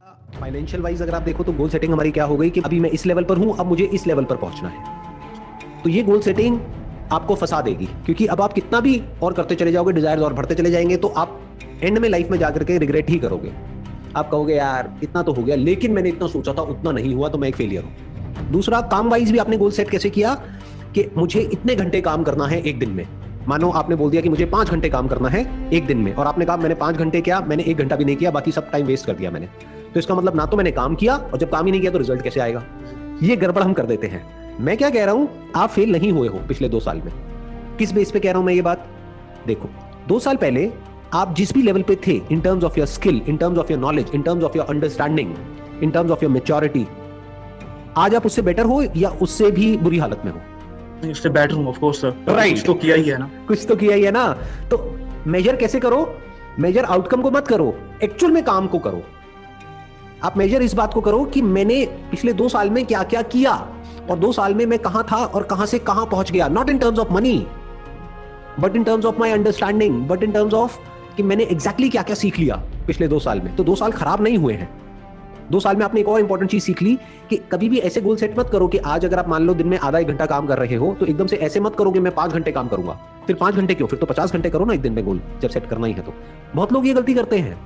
Financial wise अगर आप देखो तो गोल सेटिंग हमारी क्या हो गई कि अभी मैं इस लेवल पर हूं, अब मुझे इस लेवल पर पहुंचना है। तो ये गोल सेटिंग आपको फंसा देगी, क्योंकि अब आप कितना भी और करते चले जाओगे, डिजायर और बढ़ते चले जाएंगे, तो आप एंड में लाइफ में जाकर के रिग्रेट ही करोगे। आप कहोगे यार इतना तो हो गया, लेकिन मैंने इतना सोचा था, उतना नहीं हुआ, तो मैं एक फेलियर हूं। दूसरा, काम वाइज भी आपने गोल सेट कैसे किया कि मुझे इतने घंटे काम करना है एक दिन में। मानो आपने बोल दिया कि मुझे 5 घंटे काम करना है एक दिन में, और आपने कहा मैंने 5 घंटे किया, मैंने 1 घंटा भी नहीं किया, बाकी सब टाइम वेस्ट कर दिया मैंने। तो इसका मतलब ना तो मैंने काम किया, और जब काम ही नहीं किया तो रिजल्ट कैसे आएगा? ये गड़बड़ हम कर देते हैं। मैं क्या कह रहा हूं, आप फेल नहीं हुए हो पिछले 2 साल में। किस बेस पे कह रहा हूं मैं ये बात? देखो, 2 साल पहले आप जिस भी लेवल पे थे, in terms of your skill, in terms of your knowledge, in terms of your understanding, in terms of your maturity, आज आप उससे बेटर हो या उससे भी बुरी हालत में हो? उससे बेटर हूं, ऑफ कोर्स सर। राइट, कुछ तो किया ही है ना। कुछ तो किया ही है ना। तो मेजर कैसे करो? मेजर आउटकम को मत करो, एक्चुअल में काम को करो। आप मेजर इस बात को करो कि मैंने पिछले 2 साल में क्या क्या किया, और 2 साल में मैं कहां था और कहां से कहां पहुंच गया। Not in terms of money, but in terms of my understanding, but in terms of कि मैंने एग्जैक्टली क्या क्या सीख लिया पिछले 2 साल में। तो 2 साल खराब नहीं हुए हैं। 2 साल में आपने एक और इंपॉर्टेंट चीज सीख ली कि कभी भी ऐसे गोल सेट मत करो कि आज अगर आप मान लो दिन में आधा 1 घंटा काम कर रहे हो, तो एकदम से ऐसे मत करो कि मैं 5 घंटे काम करूंगा। फिर 5 घंटे क्यों? फिर तो 50 घंटे करो ना एक दिन में गोल, जब सेट करना ही है तो। बहुत लोग ये गलती करते हैं,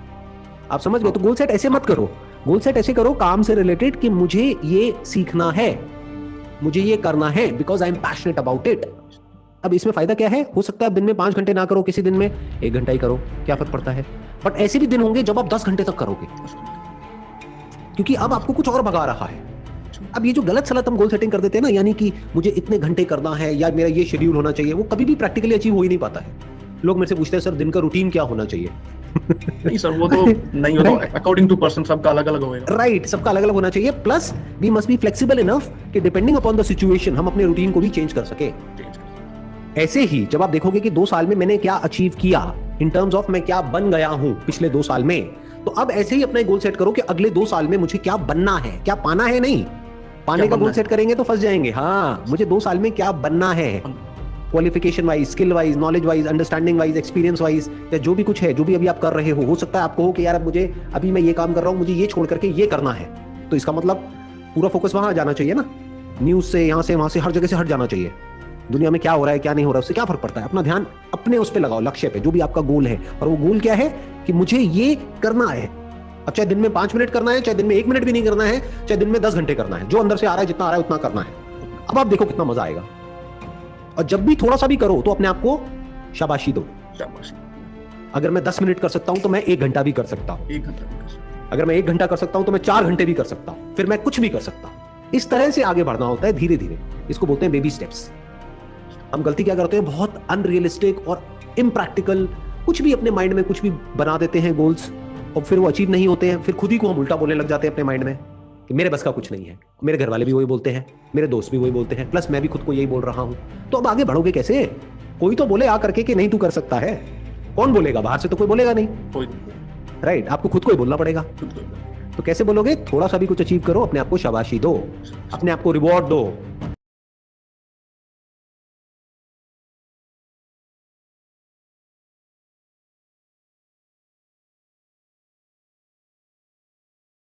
आप समझ गए? तो गोल सेट ऐसे मत करो। गोल सेट ऐसे करो काम से रिलेटेड कि मुझे ये सीखना है, मुझे ये करना है, because I am passionate about it. अब इसमें फायदा क्या है? हो सकता है दिन में 5 घंटे ना करो, किसी दिन में 1 घंटा ही करो, क्या फर्क पड़ता है? बट ऐसे भी दिन होंगे जब आप 10 घंटे तक करोगे, क्योंकि अब आपको कुछ और भगा रहा है। अब ये जो गलत सलत हम गोल सेटिंग कर देते हैं ना, यानी कि मुझे इतने घंटे करना है या मेरा ये शेड्यूल होना चाहिए, वो कभी भी प्रैक्टिकली अचीव हो ही नहीं पाता है। लोग मेरे से पूछते हैं सर दिन का रूटीन क्या होना चाहिए? नहीं सर, वो तो नहीं हो, तो अकॉर्डिंग टू पर्सन सबका अलग अलग होगा। राइट, सबका अलग अलग होना चाहिए। Plus we must be flexible enough कि डिपेंडिंग अपॉन द सिचुएशन हम अपने रूटीन को भी चेंज कर सके। ऐसे ही जब आप देखोगे कि 2 साल में मैंने क्या अचीव किया, इन टर्म्स ऑफ मैं क्या बन गया हूं पिछले 2 साल में, तो अब ऐसे ही अपना गोल सेट करो कि अगले 2 साल में मुझे क्या बनना है। क्या पाना है नहीं, पाने का गोल सेट करेंगे तो फंस जाएंगे। हाँ, मुझे 2 साल में क्या बनना है, qualification wise, skill wise, knowledge wise, understanding wise, experience wise, या जो भी कुछ है, जो भी अभी आप कर रहे हो सकता है आपको हो कि यार अब मुझे, अभी मैं ये काम कर रहा हूं, मुझे ये छोड़ करके ये करना है। तो इसका मतलब पूरा फोकस वहां जाना चाहिए ना, न्यूज से, यहां से, वहां से, हर जगह से हट जाना चाहिए। दुनिया में क्या हो रहा है क्या नहीं हो रहा है उससे क्या फर्क पड़ता है? अपना ध्यान अपने उस पे लगाओ, लक्ष्य पे, जो भी आपका गोल है। और वो गोल क्या है कि मुझे ये करना है। अब चाहे दिन में 5 मिनट करना है, चाहे दिन में 1 मिनट भी नहीं करना है, चाहे दिन में 10 घंटे करना है, जो अंदर से आ रहा है, जितना आ रहा है उतना करना है। अब आप देखो कितना मजा आएगा। और जब भी थोड़ा सा भी करो तो अपने आप को शाबाशी दो। अगर मैं 10 मिनट कर सकता हूं तो मैं 1 घंटा भी कर सकता हूं। 1 घंटा, अगर मैं 1 घंटा कर सकता हूं तो मैं 4 घंटे भी कर सकता हूं, फिर मैं कुछ भी कर सकता हूं। इस तरह से आगे बढ़ना होता है, धीरे धीरे। इसको बोलते हैं बेबी स्टेप्स। हम गलती क्या करते हैं? बहुत अनरियलिस्टिक और इम्प्रैक्टिकल कुछ भी अपने माइंड में कुछ भी बना देते हैं गोल्स, और फिर वो अचीव नहीं होते हैं। फिर खुद ही को हम उल्टा बोलने लग जाते हैं अपने माइंड में कि मेरे बस का कुछ नहीं है। मेरे घर वाले भी वही बोलते हैं, मेरे दोस्त भी वही बोलते हैं, प्लस मैं भी खुद को यही बोल रहा हूं। तो अब आगे बढ़ोगे कैसे? कोई तो बोले आ करके कि नहीं तू कर सकता है। कौन बोलेगा? बाहर से तो कोई बोलेगा नहीं, राइट? आपको खुद को ही बोलना पड़ेगा। तो कैसे बोलोगे? थोड़ा सा भी कुछ अचीव करो, अपने आप को शाबाशी दो, अपने आप को रिवॉर्ड दो।